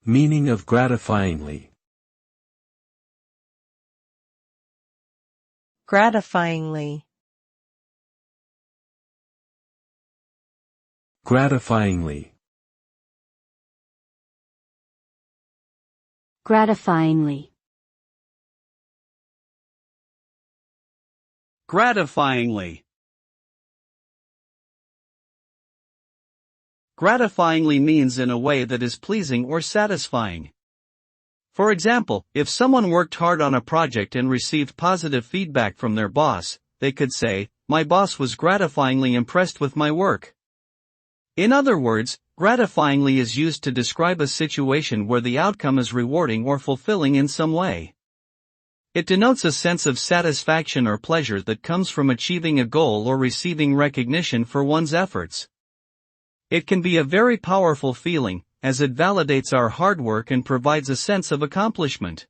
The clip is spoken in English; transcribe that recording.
Meaning of gratifyingly. Gratifyingly. Gratifyingly. Gratifyingly. Gratifyingly. Gratifyingly means in a way that is pleasing or satisfying. For example, if someone worked hard on a project and received positive feedback from their boss, they could say, "My boss was gratifyingly impressed with my work." In other words, gratifyingly is used to describe a situation where the outcome is rewarding or fulfilling in some way. It denotes a sense of satisfaction or pleasure that comes from achieving a goal or receiving recognition for one's efforts. It can be a very powerful feeling, as it validates our hard work and provides a sense of accomplishment.